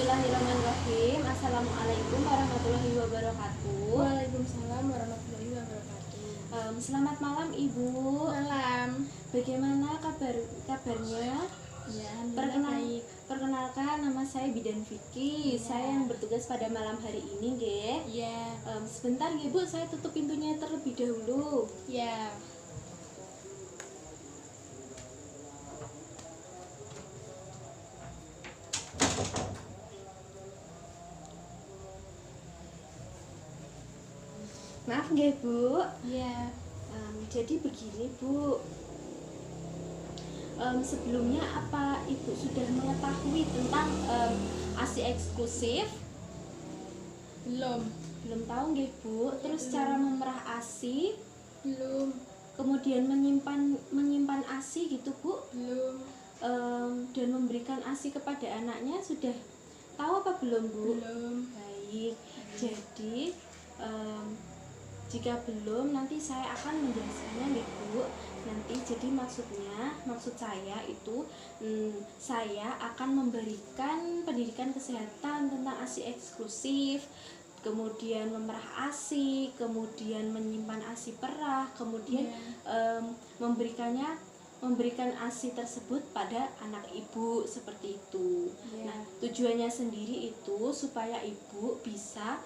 Bismillahirrahmanirrahim. Assalamualaikum warahmatullahi wabarakatuh. Waalaikumsalam warahmatullahi wabarakatuh. Selamat malam Ibu. Malam. Bagaimana kabarnya? Ya, alhamdulillah baik. Perkenalkan, nama saya Bidan Vicky. Saya yang bertugas pada malam hari ini, nggih. Ya. Sebentar nggih Bu, saya tutup pintunya terlebih dahulu. Ya. Maaf nggih Bu. Ya. Jadi begini Bu. Sebelumnya apa Ibu sudah mengetahui tentang ASI eksklusif? Belum. Belum tahu nggih Bu. Terus cara memerah ASI, Belum. kemudian menyimpan ASI gitu Bu, Belum. dan memberikan ASI kepada anaknya sudah tahu apa belum Bu? Belum. Baik. Jadi jika belum, nanti saya akan menjelaskannya nih Bu. Nanti jadi maksud saya itu saya akan memberikan pendidikan kesehatan tentang ASI eksklusif, kemudian memerah ASI, kemudian menyimpan ASI perah, kemudian memberikan ASI tersebut pada anak Ibu seperti itu. Nah, tujuannya sendiri itu supaya Ibu bisa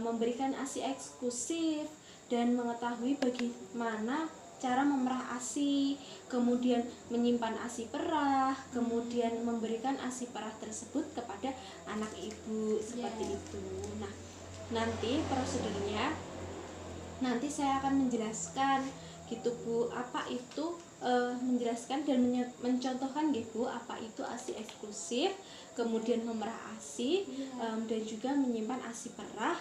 memberikan ASI eksklusif dan mengetahui bagaimana cara memerah ASI, kemudian menyimpan ASI perah, kemudian memberikan ASI perah tersebut kepada anak Ibu seperti itu. Nah, nanti prosedurnya nanti saya akan menjelaskan gitu Bu, apa itu menjelaskan dan mencontohkan gitu apa itu ASI eksklusif, kemudian memerah ASI, dan juga menyimpan ASI perah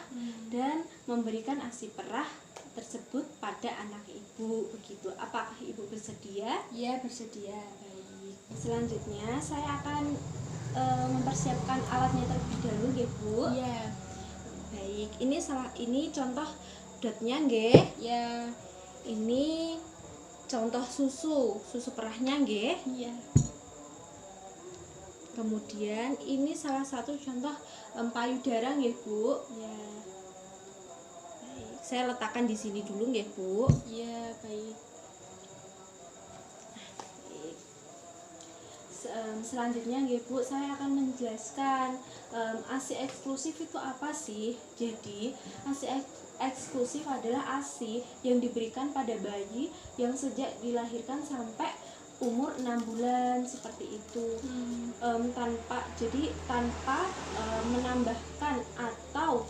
dan memberikan ASI perah tersebut pada anak Ibu begitu. Apakah Ibu bersedia? Ya, bersedia. Baik. Selanjutnya saya akan mempersiapkan alatnya terlebih dahulu nggih Bu. Ya. Baik, ini contoh dotnya nggih. Ya. Ini contoh susu perahnya nggih. Ya. Kemudian ini salah satu contoh payudara nggih Bu. Ya. Baik, saya letakkan di sini dulu nggih Bu. Ya, baik. Baik. Selanjutnya nggih Bu, saya akan menjelaskan ASI eksklusif itu apa sih. Jadi ASI eksklusif adalah ASI yang diberikan pada bayi yang sejak dilahirkan sampai umur 6 bulan seperti itu, tanpa menambahkan atau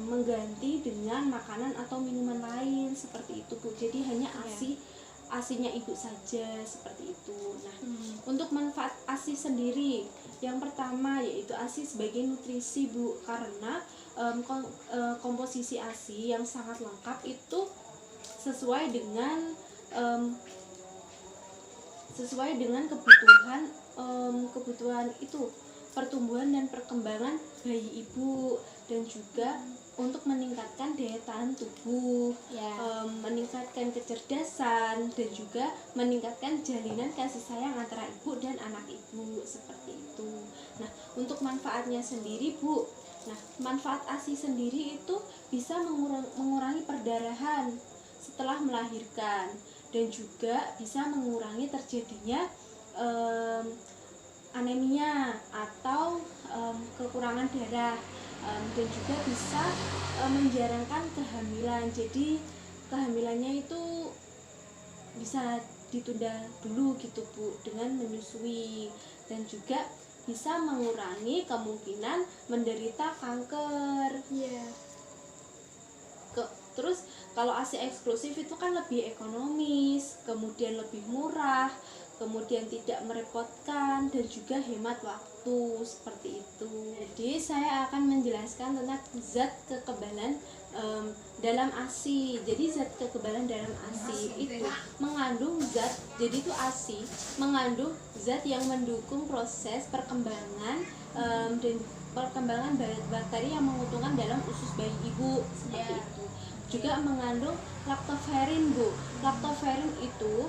mengganti dengan makanan atau minuman lain seperti itu Bu. Jadi hanya ASInya Ibu saja seperti itu. Nah, untuk manfaat ASI sendiri, yang pertama yaitu ASI sebagai nutrisi Bu, karena komposisi ASI yang sangat lengkap itu sesuai dengan kebutuhan itu pertumbuhan dan perkembangan bayi Ibu, dan juga untuk meningkatkan daya tahan tubuh, meningkatkan kecerdasan, dan juga meningkatkan jalinan kasih sayang antara Ibu dan anak Ibu seperti itu. Nah, untuk manfaatnya sendiri Bu, manfaat ASI sendiri itu bisa mengurangi perdarahan setelah melahirkan, dan juga bisa mengurangi terjadinya anemia atau kekurangan darah, dan juga bisa menjarangkan kehamilan. Jadi kehamilannya itu bisa ditunda dulu gitu Bu dengan menyusui, dan juga bisa mengurangi kemungkinan menderita kanker. Terus kalau ASI eksklusif itu kan lebih ekonomis, kemudian lebih murah, kemudian tidak merepotkan, dan juga hemat waktu seperti itu. Jadi saya akan menjelaskan tentang zat kekebalan dalam ASI. Jadi zat kekebalan dalam ASI itu mengandung zat, jadi itu ASI mengandung zat yang mendukung proses perkembangan dan perkembangan bakteri yang menguntungkan dalam usus bayi Ibu seperti itu. Juga mengandung laktoferin Bu. Laktoferin itu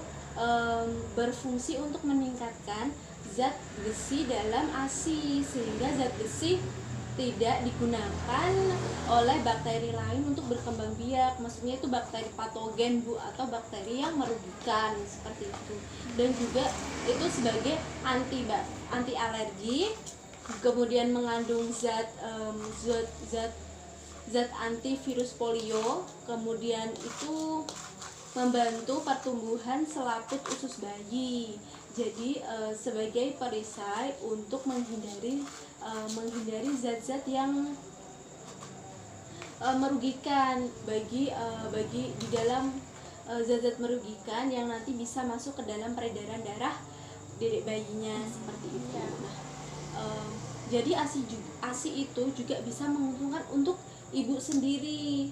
berfungsi untuk meningkatkan zat besi dalam ASI, sehingga zat besi tidak digunakan oleh bakteri lain untuk berkembang biak. Maksudnya itu bakteri patogen, Bu, atau bakteri yang merugikan seperti itu. Dan juga itu sebagai anti alergi, kemudian mengandung zat antivirus polio, kemudian itu membantu pertumbuhan selaput usus bayi. Jadi sebagai perisai untuk menghindari zat-zat yang merugikan bagi di dalam zat-zat merugikan yang nanti bisa masuk ke dalam peredaran darah dedek bayinya seperti itu. Nah, jadi ASI itu juga bisa menguntungkan untuk ibu sendiri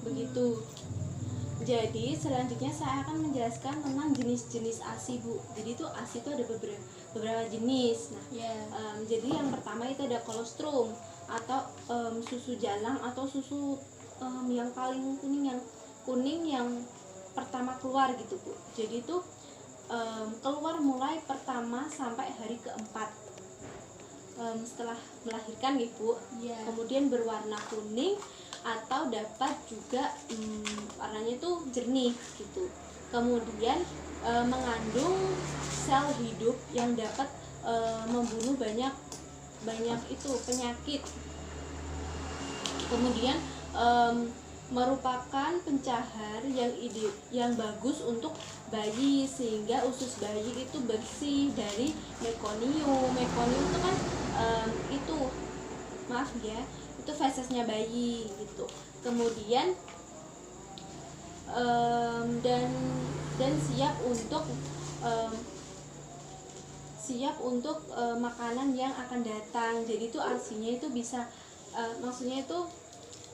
begitu. Jadi selanjutnya saya akan menjelaskan tentang jenis-jenis ASI, Bu. Jadi itu ASI itu ada beberapa jenis. Nah, jadi yang pertama itu ada kolostrum atau susu jalang atau susu yang paling kuning yang pertama keluar gitu, Bu. Jadi itu keluar mulai pertama sampai hari keempat setelah melahirkan, Bu. Kemudian berwarna kuning atau dapat juga warnanya itu jernih gitu. Kemudian mengandung sel hidup yang dapat membunuh banyak itu penyakit. Kemudian merupakan pencahar yang bagus untuk bayi, sehingga usus bayi itu bersih dari mekonium. Mekonium itu kan itu fesesnya bayi gitu. Kemudian dan siap untuk makanan yang akan datang. Jadi itu ASI-nya itu bisa maksudnya itu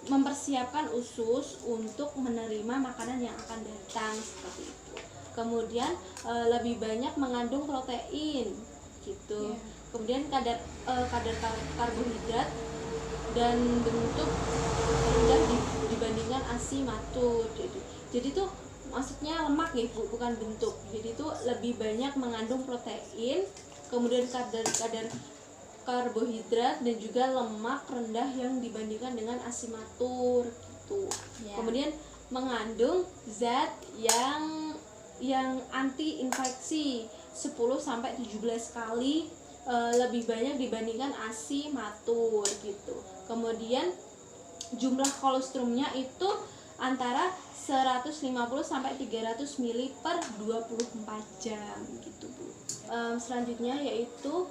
mempersiapkan usus untuk menerima makanan yang akan datang seperti itu. Kemudian lebih banyak mengandung protein gitu. Kemudian kadar karbohidrat dan bentuk rendah dibandingkan ASI matur. Jadi itu maksudnya lemak ya, Bu, bukan bentuk. Jadi itu lebih banyak mengandung protein, kemudian kadar karbohidrat dan juga lemak rendah yang dibandingkan dengan ASI matur gitu. Kemudian mengandung zat yang anti infeksi 10 sampai 17 kali lebih banyak dibandingkan ASI matur gitu. Kemudian jumlah kolostrumnya itu antara 150 sampai 300 mili per 24 jam gitu, Bu. Selanjutnya yaitu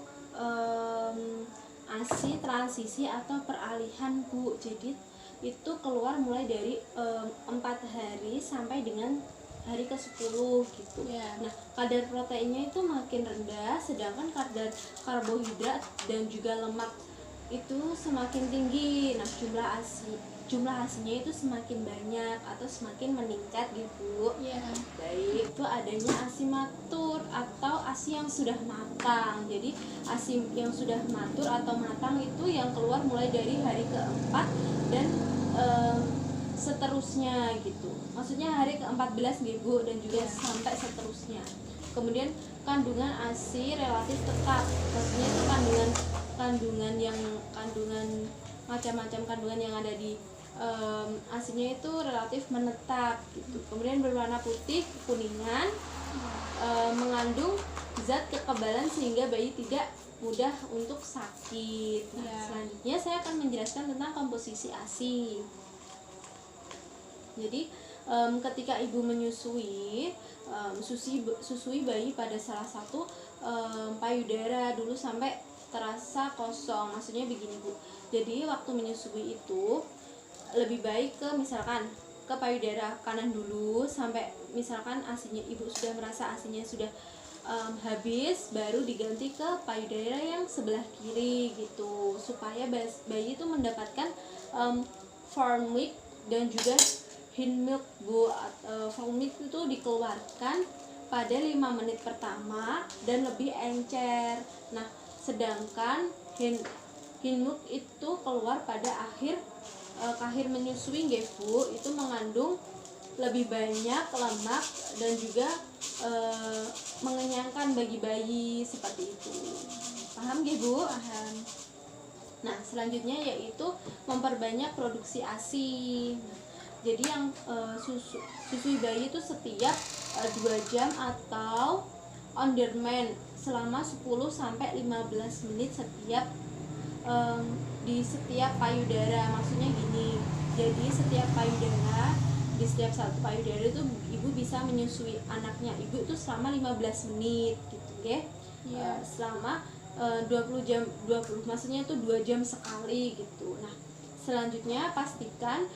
ASI transisi atau peralihan, Bu. Jadi itu keluar mulai dari 4 hari sampai dengan hari ke-10 gitu. Nah, kadar proteinnya itu makin rendah, sedangkan kadar karbohidrat dan juga lemak itu semakin tinggi. Nah, jumlah ASI-nya itu semakin banyak atau semakin meningkat gitu. Baik, itu adanya ASI matur atau ASI yang sudah matang. Jadi ASI yang sudah matur atau matang itu yang keluar mulai dari hari keempat dan seterusnya gitu. Maksudnya hari ke-14 Bu, dan juga sampai seterusnya. Kemudian kandungan ASI relatif tetap. Maksudnya itu kandungan macam-macam kandungan yang ada di ASI-nya itu relatif menetap gitu. Kemudian berwarna putih kuningan, mengandung zat kekebalan sehingga bayi tidak mudah untuk sakit. Selanjutnya saya akan menjelaskan tentang komposisi ASI. Jadi ketika ibu menyusui, susui bayi pada salah satu payudara dulu sampai terasa kosong. Maksudnya begini, Bu. Jadi waktu menyusui itu lebih baik misalkan ke payudara kanan dulu sampai misalkan ASI-nya ibu sudah merasa ASI-nya sudah habis, baru diganti ke payudara yang sebelah kiri gitu, supaya bayi itu mendapatkan formula dan juga hind milk, Bu. Formula itu dikeluarkan pada 5 menit pertama dan lebih encer. Nah, sedangkan hind milk itu keluar pada akhir menyusui, Bu. Itu mengandung lebih banyak lemak dan juga mengenyangkan bagi bayi seperti itu. Paham nggih Bu? Paham. Nah, selanjutnya yaitu memperbanyak produksi ASI. Jadi yang susui bayi itu setiap 2 jam atau on demand selama 10 sampai 15 menit setiap di setiap payudara. Maksudnya gini. Jadi setiap payudara, di setiap satu payudara itu ibu bisa menyusui anaknya ibu itu selama 15 menit gitu ya. Iya. Selama 20 jam, maksudnya itu 2 jam sekali gitu. Nah, selanjutnya pastikan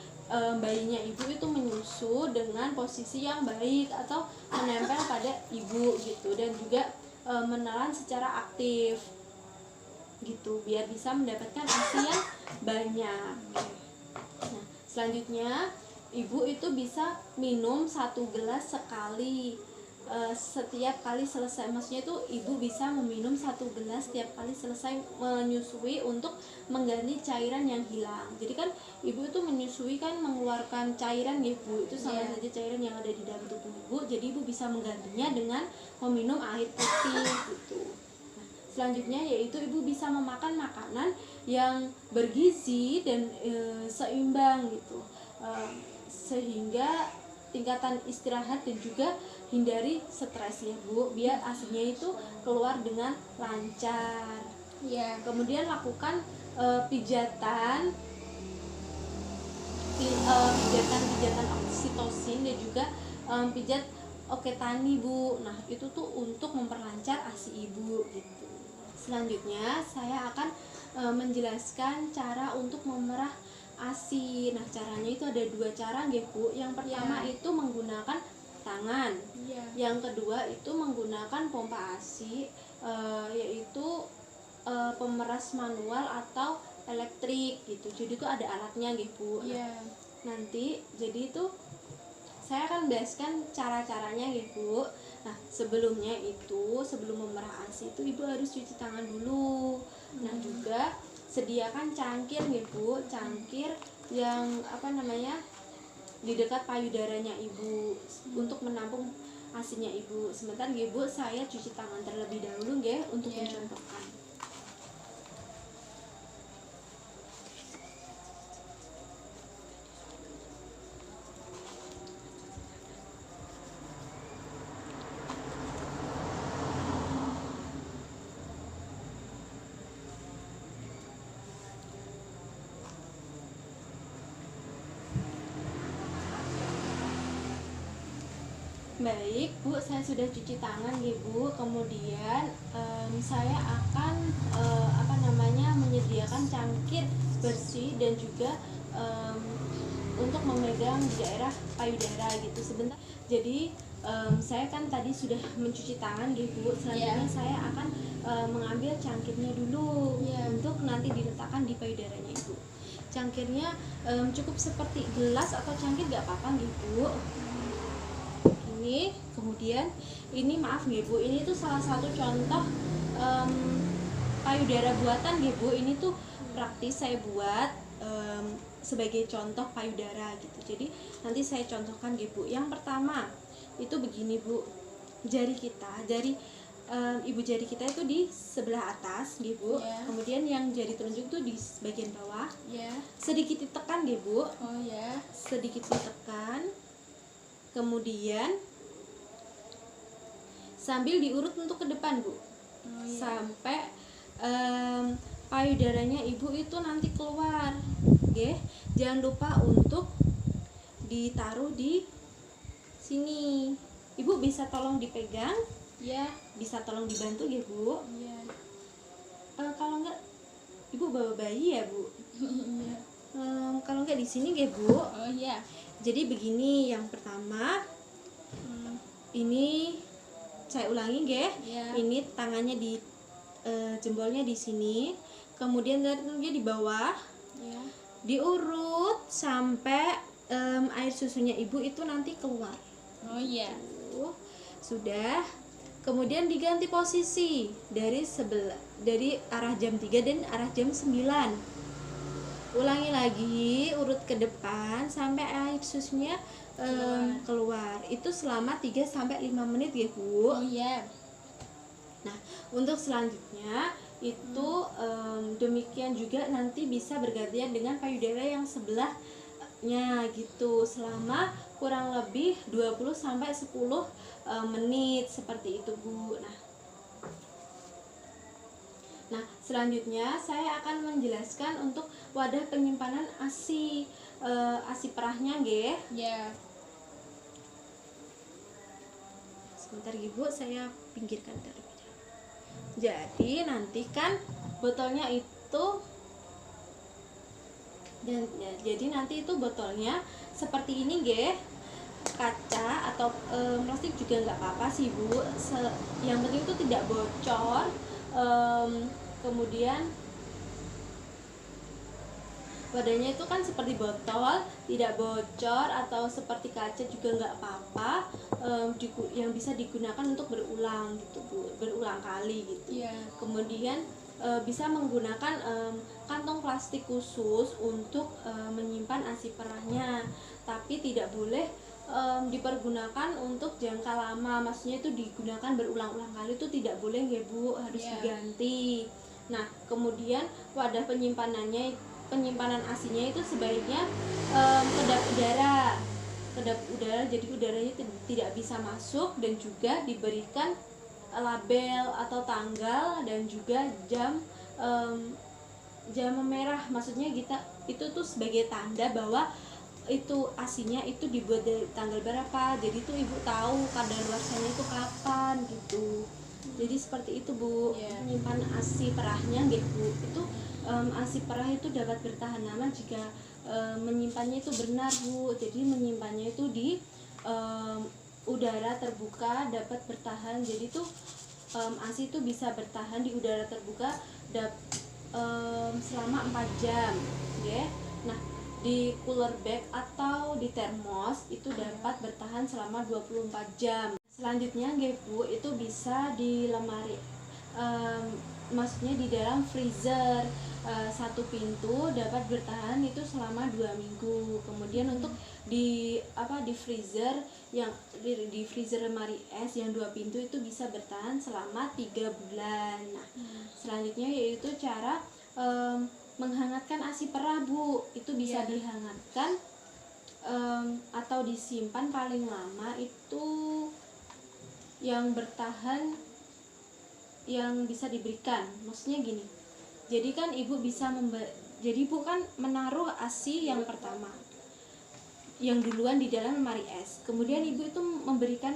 bayinya ibu itu menyusu dengan posisi yang baik atau menempel pada ibu gitu, dan juga menelan secara aktif gitu biar bisa mendapatkan ASI yang banyak. Nah, selanjutnya ibu itu bisa minum 1 gelas sekali setiap kali selesai. Maksudnya itu ibu bisa meminum 1 gelas setiap kali selesai menyusui untuk mengganti cairan yang hilang. Jadi kan ibu itu menyusui kan mengeluarkan cairan ya Bu, itu sama saja cairan yang ada di dalam tubuh ibu. Jadi ibu bisa menggantinya dengan meminum air putih gitu. Nah, selanjutnya yaitu ibu bisa memakan makanan yang bergizi dan seimbang gitu, sehingga tingkatan istirahat dan juga hindari stres ya Bu, biar ASInya itu keluar dengan lancar. Iya. Kemudian lakukan pijatan oksitosin dan juga pijat oketani Bu. Nah, itu tuh untuk memperlancar ASI ibu gitu. Selanjutnya saya akan menjelaskan cara untuk memerah ASI. Nah, caranya itu ada 2 cara nggih Bu. Yang pertama itu menggunakan tangan. Yang kedua itu menggunakan pompa ASI, yaitu pemeras manual atau elektrik gitu. Jadi itu ada alatnya nggih Bu. Nanti jadi itu saya akan jelaskan cara-caranya nggih Bu. Nah, sebelumnya itu sebelum memerah ASI itu ibu harus cuci tangan dulu. Nah, juga sediakan cangkir nih Bu, cangkir yang di dekat payudaranya ibu untuk menampung ASInya ibu. Sebentar nggih Bu, saya cuci tangan terlebih dahulu nggih untuk mencontohkan. Baik Bu, saya sudah cuci tangan nih Bu. Kemudian saya akan menyediakan cangkir bersih dan juga untuk memegang di daerah payudara gitu. Sebentar. Jadi saya kan tadi sudah mencuci tangan nih Bu. Selanjutnya saya akan mengambil cangkirnya dulu untuk nanti diletakkan di payudaranya ibu. Cangkirnya cukup seperti gelas atau cangkir gak apa-apa nih Bu. Ini kemudian ini maaf nggih Bu, ini tuh salah satu contoh payudara buatan nggih Bu. Ini tuh praktis saya buat sebagai contoh payudara gitu. Jadi nanti saya contohkan nggih Bu. Yang pertama itu begini Bu, jari ibu jari kita itu di sebelah atas nggih Bu. Kemudian yang jari telunjuk tuh di bagian bawah. Sedikit ditekan nggih Bu. Sedikit ditekan. Kemudian sambil diurut untuk ke depan Bu, sampai payudaranya ibu itu nanti keluar. Jangan lupa untuk ditaruh di sini. Ibu bisa tolong dipegang, bisa tolong dibantu ya Bu. Kalau enggak ibu bawa bayi ya Bu. Kalau enggak di sini ya Bu. Jadi begini, yang pertama ini saya ulangi nggih. Ini tangannya di jempolnya di sini, kemudian dia di bawah, diurut sampai air susunya ibu itu nanti keluar. Sudah. Kemudian diganti posisi dari arah jam 3 dan arah jam 9. ulangi lagi urut ke depan sampai air susunya keluar. Itu selama 3 sampai 5 menit ya Bu. Oh iya. Nah, untuk selanjutnya itu demikian juga nanti bisa bergantian dengan payudara yang sebelahnya gitu selama kurang lebih 20 sampai 10 menit seperti itu Bu. Nah, selanjutnya saya akan menjelaskan untuk wadah penyimpanan ASI perahnya nggih. Ya. Sebentar Ibu, saya pinggirkan terlebih dahulu. Jadi nanti kan botolnya itu jadi nanti itu botolnya seperti ini nggih. Kaca atau plastik juga nggak apa-apa sih Bu. Yang penting itu tidak bocor. Kemudian wadahnya itu kan seperti botol, tidak bocor, atau seperti kaca juga nggak apa-apa. Yang bisa digunakan untuk berulang gitu Bu, berulang kali gitu. Iya. Kemudian bisa menggunakan kantong plastik khusus untuk menyimpan ASI perahnya, tapi tidak boleh dipergunakan untuk jangka lama. Maksudnya itu digunakan berulang-ulang kali itu tidak boleh ya Bu, harus diganti. Nah, kemudian wadah penyimpanan ASINya itu sebaiknya kedap udara, jadi udaranya tidak bisa masuk, dan juga diberikan label atau tanggal dan juga jam merah. Maksudnya itu tuh sebagai tanda bahwa itu ASINya itu dibuat dari tanggal berapa, jadi tuh Ibu tahu kadaluarsanya itu kapan gitu. Jadi seperti itu Bu. Menyimpan ASI perahnya gitu Bu. Itu ASI perah itu dapat bertahan lama jika menyimpannya itu benar Bu. Jadi menyimpannya itu di udara terbuka dapat bertahan. Jadi tuh ASI itu bisa bertahan di udara terbuka selama 4 jam ya. Nah, di cooler bag atau di termos itu dapat bertahan selama 24 jam. Selanjutnya Bu, itu bisa di lemari, maksudnya di dalam freezer. Satu pintu dapat bertahan itu selama 2 minggu. Kemudian untuk di freezer yang di freezer lemari es yang 2 pintu itu bisa bertahan selama 3 bulan. Nah, selanjutnya yaitu cara menghangatkan ASI perah Bu. Itu bisa dihangatkan atau disimpan paling lama itu yang bertahan, yang bisa diberikan. Maksudnya gini, jadi kan Ibu bisa jadi Ibu kan menaruh ASI yang pertama yang duluan di dalam lemari es, kemudian Ibu itu memberikan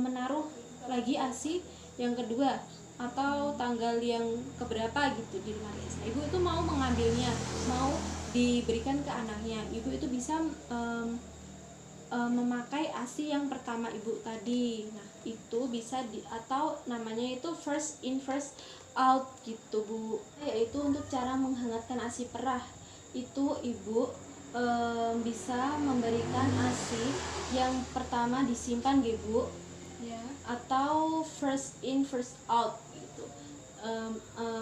menaruh lagi ASI yang kedua atau tanggal yang keberapa gitu di lemari es. Ibu itu mau mengambilnya, mau diberikan ke anaknya, Ibu itu bisa memakai ASI yang pertama Ibu tadi. Nah, itu bisa atau namanya itu first in first out gitu Bu. Yaitu untuk cara menghangatkan ASI perah. Itu Ibu bisa memberikan ASI yang pertama disimpan Bu. Ya, atau first in first out gitu.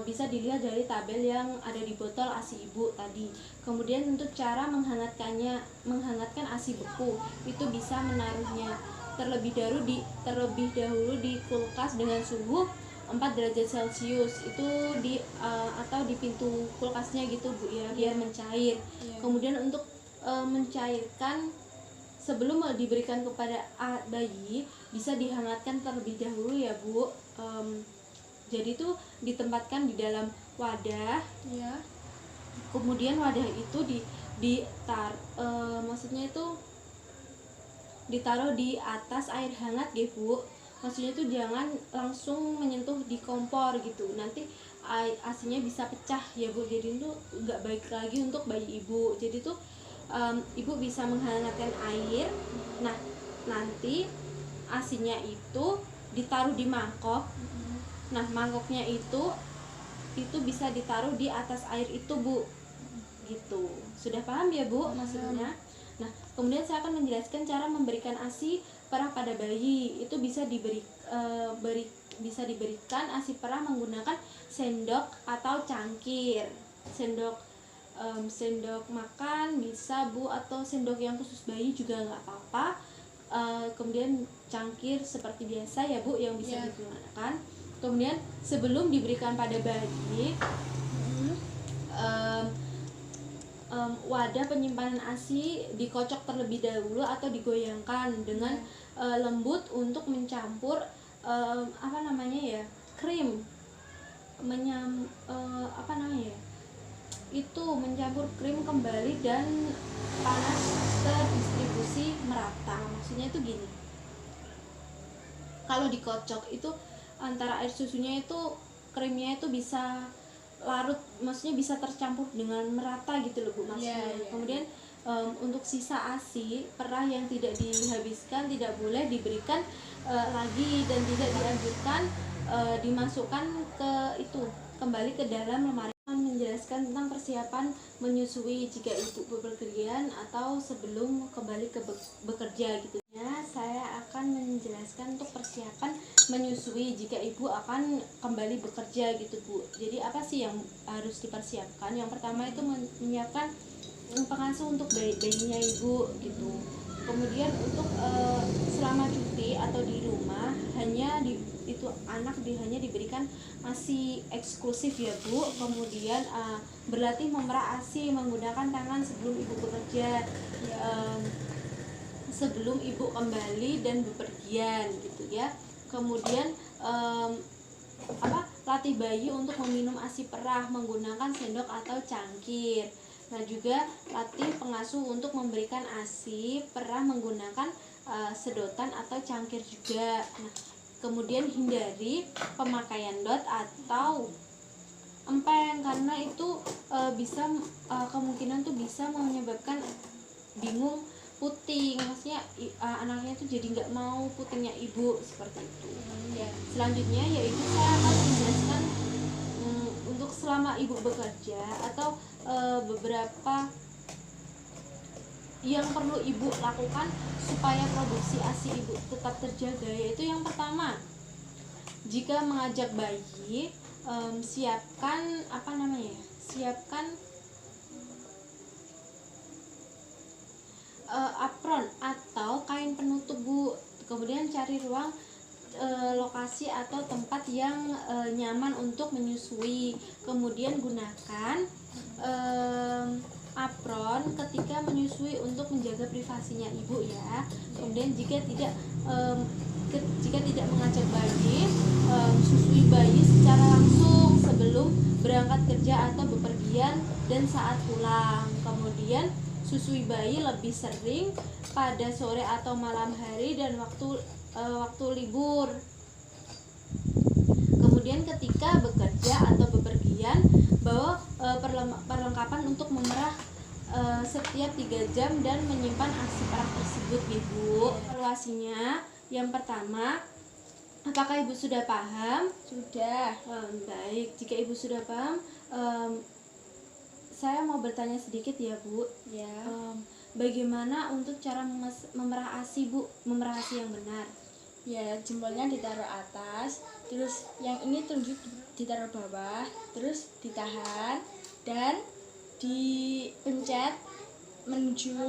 Bisa dilihat dari tabel yang ada di botol ASI Ibu tadi. Kemudian untuk cara menghangatkan ASI beku, itu bisa menaruhnya terlebih dahulu di kulkas dengan suhu 4 derajat Celcius itu atau di pintu kulkasnya gitu Bu ya, biar mencair. Kemudian untuk mencairkan sebelum diberikan kepada bayi bisa dihangatkan terlebih dahulu ya Bu. Jadi itu ditempatkan di dalam wadah ya. Kemudian wadah itu maksudnya itu ditaruh di atas air hangat ya Bu. Maksudnya itu jangan langsung menyentuh di kompor gitu, nanti ASINya bisa pecah ya Bu. Jadi itu nggak baik lagi untuk bayi Ibu. Jadi tuh Ibu bisa menghangatkan air. Nah, nanti ASINya itu ditaruh di mangkok. Nah, mangkoknya itu bisa ditaruh di atas air itu Bu. Gitu. Sudah paham ya Bu maksudnya? Nah, kemudian saya akan menjelaskan cara memberikan ASI perah pada bayi. Itu bisa diberikan ASI perah menggunakan sendok atau cangkir. Sendok sendok makan bisa Bu, atau sendok yang khusus bayi juga nggak apa-apa. Kemudian cangkir seperti biasa ya Bu yang bisa digunakan. Kemudian sebelum diberikan pada bayi, wadah penyimpanan ASI dikocok terlebih dahulu atau digoyangkan dengan lembut untuk mencampur krim, mencampur krim kembali dan panas terdistribusi merata. Maksudnya itu gini, kalau dikocok itu antara air susunya itu krimnya itu bisa larut, maksudnya bisa tercampur dengan merata gitu loh Bu maksudnya. Kemudian untuk sisa ASI perah yang tidak dihabiskan tidak boleh diberikan lagi dan tidak dianjurkan dimasukkan kembali ke dalam lemari. Menjelaskan tentang persiapan menyusui jika ibu bepergian atau sebelum kembali ke bekerja gitu ya. Saya akan menjelaskan untuk persiapan menyusui jika ibu akan kembali bekerja gitu Bu. Jadi apa sih yang harus dipersiapkan? Yang pertama itu menyiapkan pengasuh untuk bayinya ibu gitu. Kemudian untuk selama cuti atau di rumah hanya hanya diberikan ASI eksklusif ya Bu. Kemudian berlatih memerah ASI menggunakan tangan sebelum ibu bekerja, sebelum ibu kembali dan bepergian gitu ya. Kemudian latih bayi untuk meminum ASI perah menggunakan sendok atau cangkir. Nah juga latih pengasuh untuk memberikan ASI perah menggunakan sedotan atau cangkir juga. Nah, kemudian hindari pemakaian dot atau empeng karena itu kemungkinan tuh bisa menyebabkan bingung puting, maksudnya anaknya tuh jadi nggak mau putingnya ibu seperti itu. Selanjutnya yaitu saya akan menjelaskan untuk selama ibu bekerja atau beberapa yang perlu ibu lakukan supaya produksi ASI ibu tetap terjaga, yaitu yang pertama, jika mengajak bayi siapkan apron atau kain penutup Bu. Kemudian cari ruang lokasi atau tempat yang nyaman untuk menyusui. Kemudian gunakan apron ketika menyusui untuk menjaga privasinya ibu ya. Kemudian jika tidak mengajak bayi, susui bayi secara langsung sebelum berangkat kerja atau bepergian dan saat pulang. Kemudian susui bayi lebih sering pada sore atau malam hari dan waktu libur. Kemudian ketika bekerja atau bepergian, bawa perlengkapan untuk memerah setiap 3 jam dan menyimpan ASI perah tersebut Ibu. Evaluasinya, yang pertama, apakah Ibu sudah paham? Sudah. Baik, jika Ibu sudah paham, saya mau bertanya sedikit ya Bu. Ya. Bagaimana untuk cara memerah ASI Bu, memerah ASI yang benar? Ya, jempolnya ditaruh atas, terus yang ini tunjuk ditaruh bawah, terus ditahan dan dipencet menuju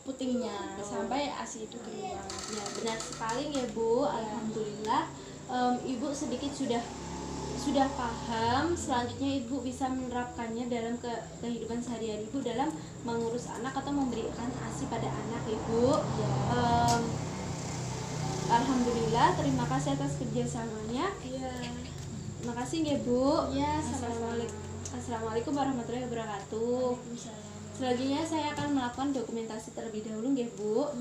putingnya sampai ASI itu keluar. Ya, benar sekali ya Bu. Alhamdulillah Ibu sedikit sudah paham. Selanjutnya Ibu bisa menerapkannya dalam kehidupan sehari-hari Ibu dalam mengurus anak atau memberikan ASI pada anak Ibu. Alhamdulillah, terima kasih atas kerjasamanya. Terima kasih ya Bu. Assalamualaikum warahmatullahi wabarakatuh. Selanjutnya saya akan melakukan dokumentasi terlebih dahulu ya Bu.